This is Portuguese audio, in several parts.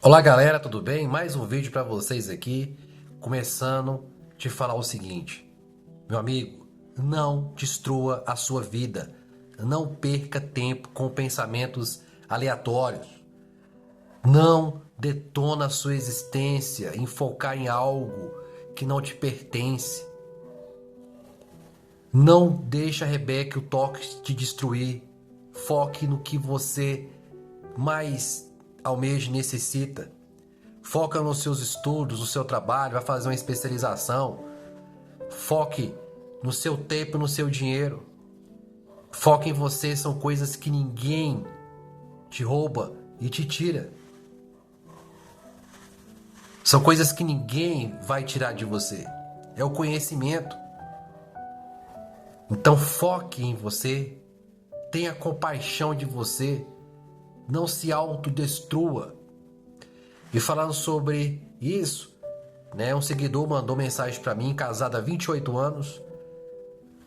Olá galera, tudo bem? Mais um vídeo para vocês aqui, começando a te falar o seguinte, meu amigo, não destrua a sua vida, não perca tempo com pensamentos aleatórios, não detona a sua existência em focar em algo que não te pertence, não deixa a Rebeca o toque te destruir, foque no que você mais almeja e necessita. Foca nos seus estudos, no seu trabalho, vai fazer uma especialização. Foque no seu tempo, no seu dinheiro. Foque em você, são coisas que ninguém te rouba e te tira. São coisas que ninguém vai tirar de você. É o conhecimento. Então foque em você, tenha compaixão de você, não se autodestrua. E falando sobre isso, né, um seguidor mandou mensagem para mim, casado há 28 anos.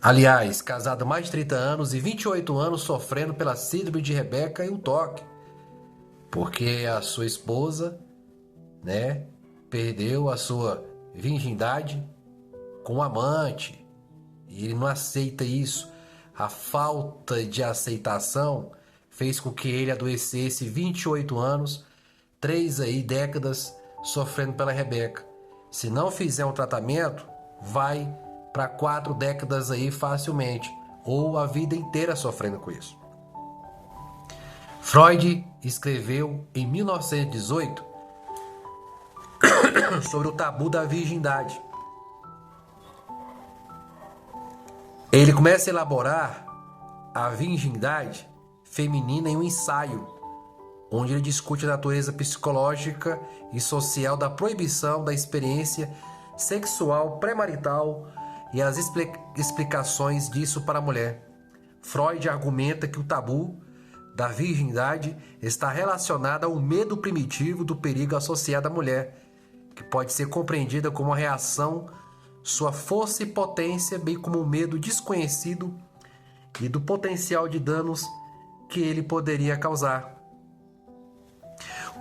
Aliás, casado há mais de 30 anos e 28 anos sofrendo pela síndrome de Rebeca e o toque. Porque a sua esposa, né, perdeu a sua virgindade com um amante. E ele não aceita isso. A falta de aceitação fez com que ele adoecesse 28 anos, 3 décadas sofrendo pela Rebeca. Se não fizer um tratamento, vai para 4 décadas aí facilmente, ou a vida inteira sofrendo com isso. Freud escreveu em 1918 sobre o tabu da virgindade. Ele começa a elaborar a virgindade feminina em um ensaio, onde ele discute a natureza psicológica e social da proibição da experiência sexual pré-marital e as explicações disso para a mulher. Freud argumenta que o tabu da virgindade está relacionado ao medo primitivo do perigo associado à mulher, que pode ser compreendida como uma reação, sua força e potência, bem como um medo desconhecido e do potencial de danos que ele poderia causar.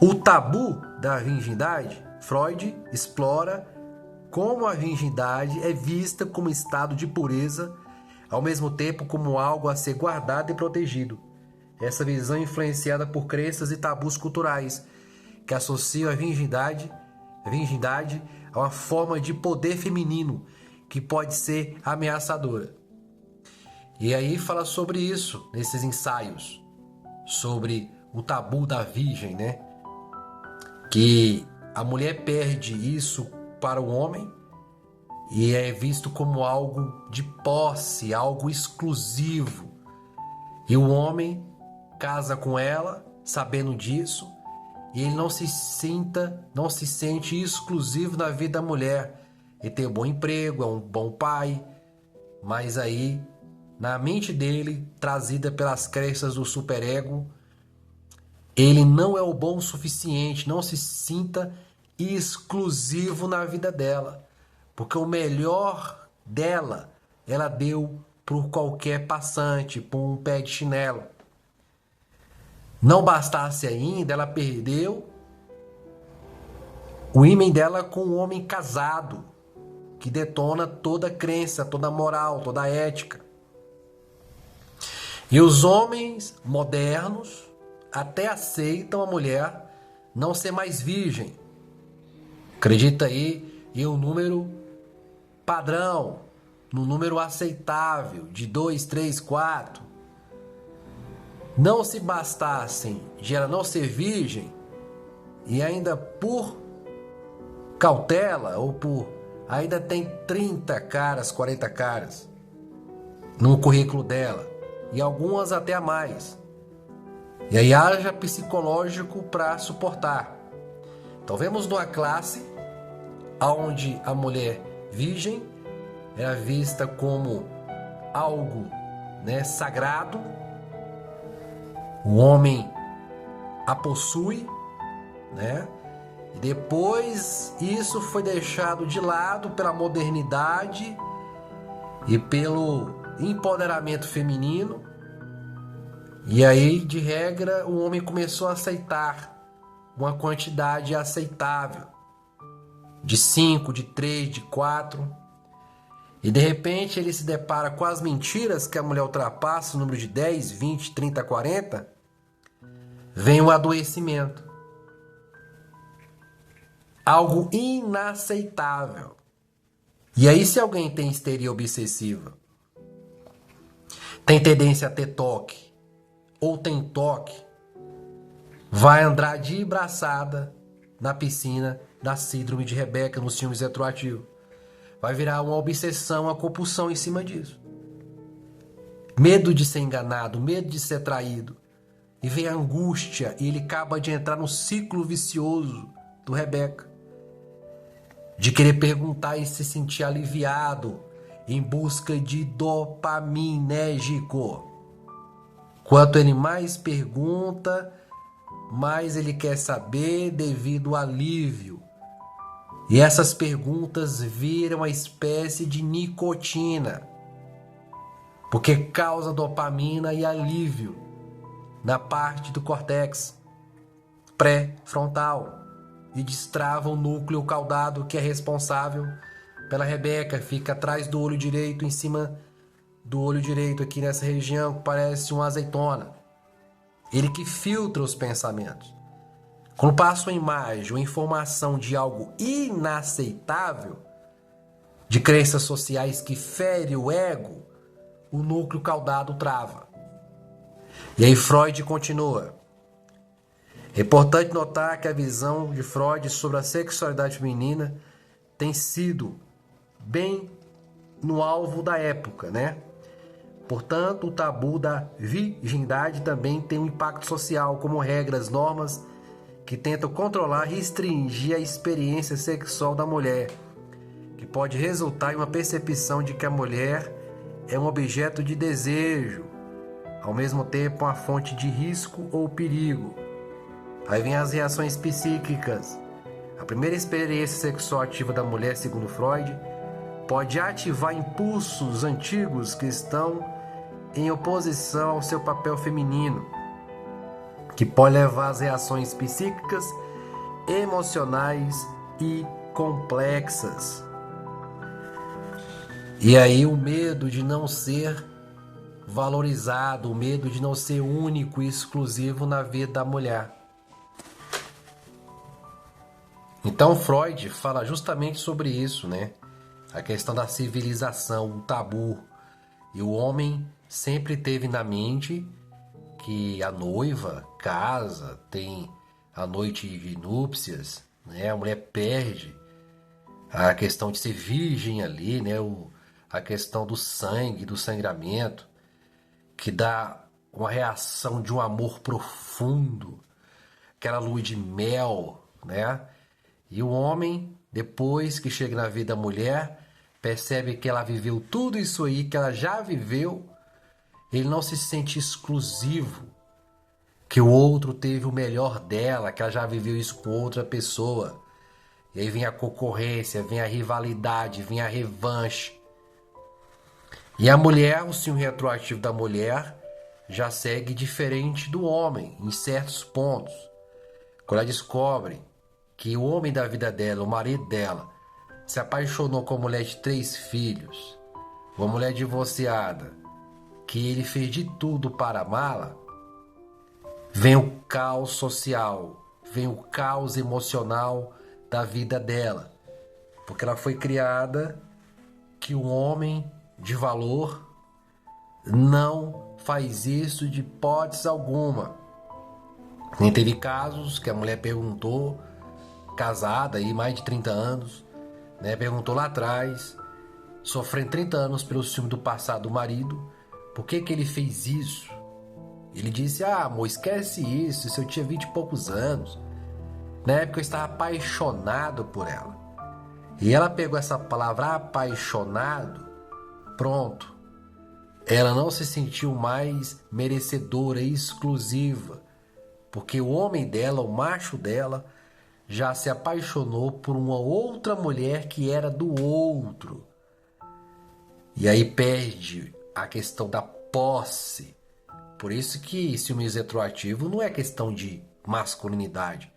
O tabu da virgindade, Freud explora como a virgindade é vista como estado de pureza, ao mesmo tempo como algo a ser guardado e protegido. Essa visão é influenciada por crenças e tabus culturais que associam a virgindade a uma forma de poder feminino que pode ser ameaçadora. E aí fala sobre isso nesses ensaios, sobre o tabu da virgem, né? Que a mulher perde isso para o homem e é visto como algo de posse, algo exclusivo. E o homem casa com ela, sabendo disso, e ele não se sente exclusivo na vida da mulher. Ele tem um bom emprego, é um bom pai, mas aí, na mente dele, trazida pelas crenças do superego, ele não é o bom o suficiente, não se sinta exclusivo na vida dela, porque o melhor dela, ela deu por qualquer passante, por um pé de chinelo. Não bastasse ainda, ela perdeu o ímã dela com um homem casado, que detona toda a crença, toda a moral, toda a ética. E os homens modernos até aceitam a mulher não ser mais virgem. Acredita aí em um número padrão, num número aceitável de 2, 3, 4. Não se bastassem de ela não ser virgem e ainda por cautela ou por ainda tem 30 caras, 40 caras no currículo dela e algumas até a mais. E aí haja psicológico para suportar. Então vemos numa classe onde a mulher virgem era vista como algo, né, sagrado. O homem a possui, né? E depois isso foi deixado de lado pela modernidade e pelo empoderamento feminino. E aí, de regra, o homem começou a aceitar uma quantidade aceitável, de 5, de 3, de 4. E de repente ele se depara com as mentiras que a mulher ultrapassa o número de 10, 20, 30, 40. Vem o adoecimento. Algo inaceitável. E aí, se alguém tem histeria obsessiva, tem tendência a ter toque, ou tem toque, vai andar de braçada na piscina da síndrome de Rebeca, nos ciúmes retroativos. Vai virar uma obsessão, uma compulsão em cima disso. Medo de ser enganado, medo de ser traído. E vem a angústia, e ele acaba de entrar no ciclo vicioso do Rebeca. De querer perguntar e se sentir aliviado em busca de dopaminérgico. Quanto ele mais pergunta, mais ele quer saber devido ao alívio. E essas perguntas viram uma espécie de nicotina, porque causa dopamina e alívio na parte do córtex pré-frontal e destrava o núcleo caudado que é responsável pela Rebeca. Fica atrás do olho direito, em cima do olho direito, aqui nessa região, que parece uma azeitona. Ele que filtra os pensamentos. Quando passa uma imagem, uma informação de algo inaceitável, de crenças sociais que fere o ego, o núcleo caudado trava. E aí Freud continua. É importante notar que a visão de Freud sobre a sexualidade feminina tem sido bem no alvo da época, né? Portanto, o tabu da virgindade também tem um impacto social, como regras, normas que tentam controlar e restringir a experiência sexual da mulher, que pode resultar em uma percepção de que a mulher é um objeto de desejo, ao mesmo tempo uma fonte de risco ou perigo. Aí vem as reações psíquicas. A primeira experiência sexual ativa da mulher, segundo Freud, pode ativar impulsos antigos que estão em oposição ao seu papel feminino, que pode levar às reações psíquicas, emocionais e complexas. E aí o medo de não ser valorizado, o medo de não ser único e exclusivo na vida da mulher. Então Freud fala justamente sobre isso, né? A questão da civilização, o tabu. E o homem sempre teve na mente que a noiva casa, tem a noite de núpcias, né? A mulher perde a questão de ser virgem ali, né? A questão do sangue, do sangramento, que dá uma reação de um amor profundo, aquela lua de mel, né? E o homem, depois que chega na vida da mulher, percebe que ela viveu tudo isso aí, que ela já viveu. Ele não se sente exclusivo, que o outro teve o melhor dela, que ela já viveu isso com outra pessoa. E aí vem a concorrência, vem a rivalidade, vem a revanche. E a mulher, o ciúme retroativo da mulher, já segue diferente do homem em certos pontos. Quando ela descobre que o homem da vida dela, o marido dela, se apaixonou com uma mulher de 3 filhos, uma mulher divorciada, que ele fez de tudo para amá-la, vem o caos social, vem o caos emocional da vida dela. Porque ela foi criada que o homem de valor não faz isso de hipótese alguma. Nem teve casos que a mulher perguntou, casada aí mais de 30 anos, né, perguntou lá atrás, sofrendo 30 anos pelo ciúme do passado do marido, por que ele fez isso? Ele disse, amor, esquece isso eu tinha 20 e poucos anos. Na época eu estava apaixonado por ela. E ela pegou essa palavra apaixonado, pronto. Ela não se sentiu mais merecedora e exclusiva, porque o homem dela, o macho dela, já se apaixonou por uma outra mulher que era do outro. E aí perde a questão da posse. Por isso que ciúmes retroativo não é questão de masculinidade,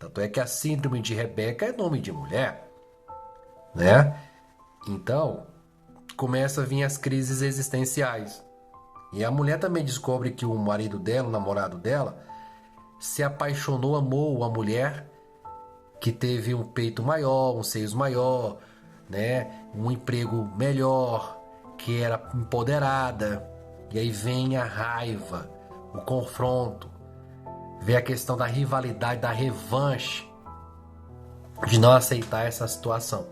Tanto é que a síndrome de Rebeca é nome de mulher, né? Então, começa a vir as crises existenciais. E a mulher também descobre que o marido dela, o namorado dela, se apaixonou, amou uma mulher que teve um peito maior, um seios maior, né? Um emprego melhor, que era empoderada. E aí vem a raiva, o confronto, vem a questão da rivalidade, da revanche, de não aceitar essa situação.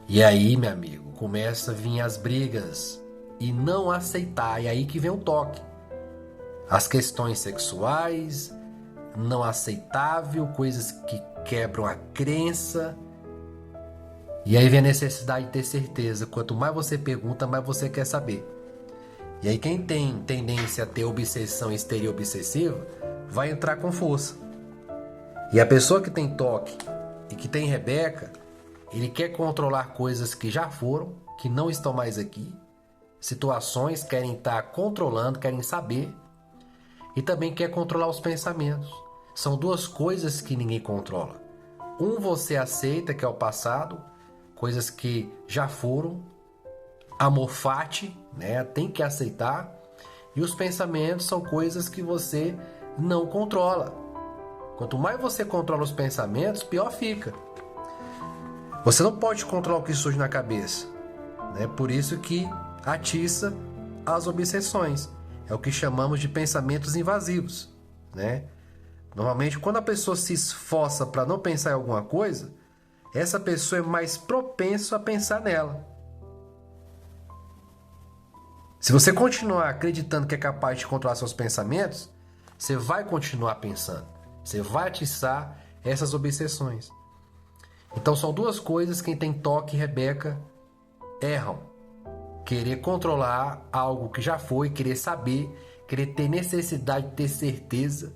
E aí, meu amigo, começa a vir as brigas e não aceitar. E aí que vem o toque. As questões sexuais, não aceitável, coisas que quebram a crença. E aí vem a necessidade de ter certeza. Quanto mais você pergunta, mais você quer saber. E aí quem tem tendência a ter obsessão histeria obsessiva, vai entrar com força. E a pessoa que tem toque e que tem Rebeca, ele quer controlar coisas que já foram, que não estão mais aqui. Situações, querem estar controlando, querem saber. E também quer controlar os pensamentos. São duas coisas que ninguém controla. Um você aceita, que é o passado, coisas que já foram. Amor fati, né? Tem que aceitar. E os pensamentos são coisas que você não controla. Quanto mais você controla os pensamentos, pior fica. Você não pode controlar o que surge na cabeça, né? Por isso que atiça as obsessões. É o que chamamos de pensamentos invasivos, né? Normalmente, quando a pessoa se esforça para não pensar em alguma coisa, essa pessoa é mais propensa a pensar nela. Se você continuar acreditando que é capaz de controlar seus pensamentos, você vai continuar pensando. Você vai atiçar essas obsessões. Então são duas coisas que quem tem toque e Rebeca erram. Querer controlar algo que já foi, querer saber, querer ter necessidade de ter certeza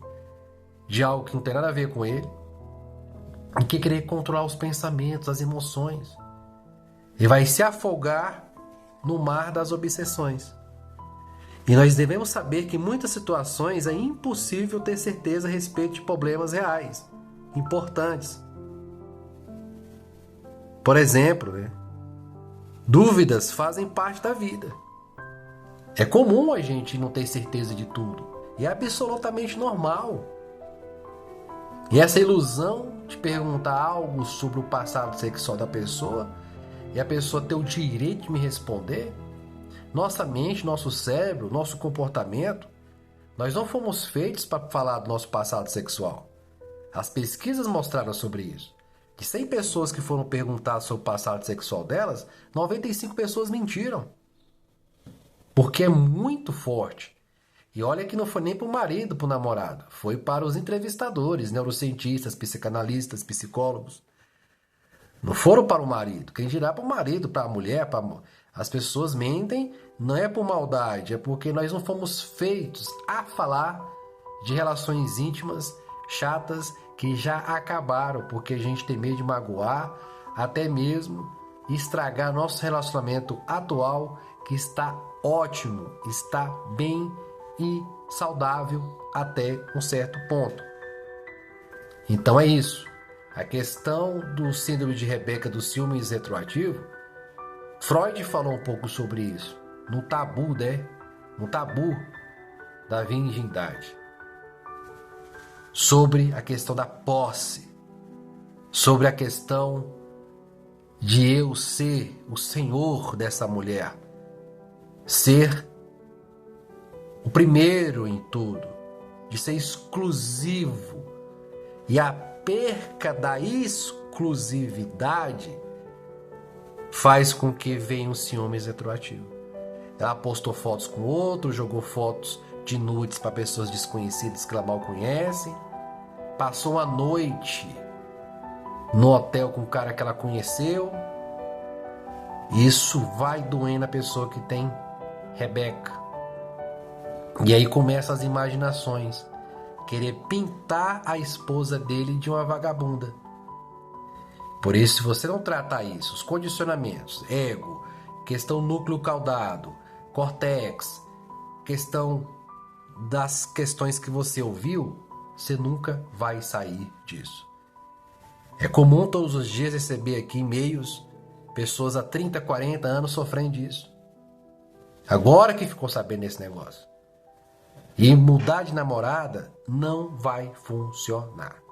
de algo que não tem nada a ver com ele. E querer controlar os pensamentos, as emoções. E vai se afogar no mar das obsessões. E nós devemos saber que em muitas situações é impossível ter certeza a respeito de problemas reais, importantes. Por exemplo, né? Dúvidas fazem parte da vida. É comum a gente não ter certeza de tudo. E é absolutamente normal. E essa ilusão de perguntar algo sobre o passado sexual da pessoa e a pessoa ter o direito de me responder, nossa mente, nosso cérebro, nosso comportamento, nós não fomos feitos para falar do nosso passado sexual. As pesquisas mostraram sobre isso. De 100 pessoas que foram perguntar sobre o passado sexual delas, 95 pessoas mentiram. Porque é muito forte. E olha que não foi nem para o marido, para o namorado. Foi para os entrevistadores, neurocientistas, psicanalistas, psicólogos. Não foram para o marido. Quem dirá para o marido, para a mulher, As pessoas mentem, não é por maldade, é porque nós não fomos feitos a falar de relações íntimas, chatas, que já acabaram, porque a gente tem medo de magoar, até mesmo estragar nosso relacionamento atual, que está ótimo, está bem e saudável até um certo ponto. Então é isso. A questão do síndrome de Rebeca do ciúmes retroativo, Freud falou um pouco sobre isso, no tabu, né? No tabu da virgindade. Sobre a questão da posse, sobre a questão de eu ser o senhor dessa mulher, ser o primeiro em tudo, de ser exclusivo. E a perca da exclusividade faz com que venha um ciúmes retroativo. Ela postou fotos com outro, jogou fotos de nudes para pessoas desconhecidas que ela mal conhece, passou uma noite no hotel com o cara que ela conheceu. Isso vai doendo a pessoa que tem Rebeca. E aí começam as imaginações, querer pintar a esposa dele de uma vagabunda. Por isso, se você não tratar isso, os condicionamentos, ego, questão núcleo caudado, córtex, questão das questões que você ouviu, você nunca vai sair disso. É comum todos os dias receber aqui e-mails, pessoas há 30, 40 anos sofrendo disso. Agora que ficou sabendo desse negócio. E mudar de namorada não vai funcionar.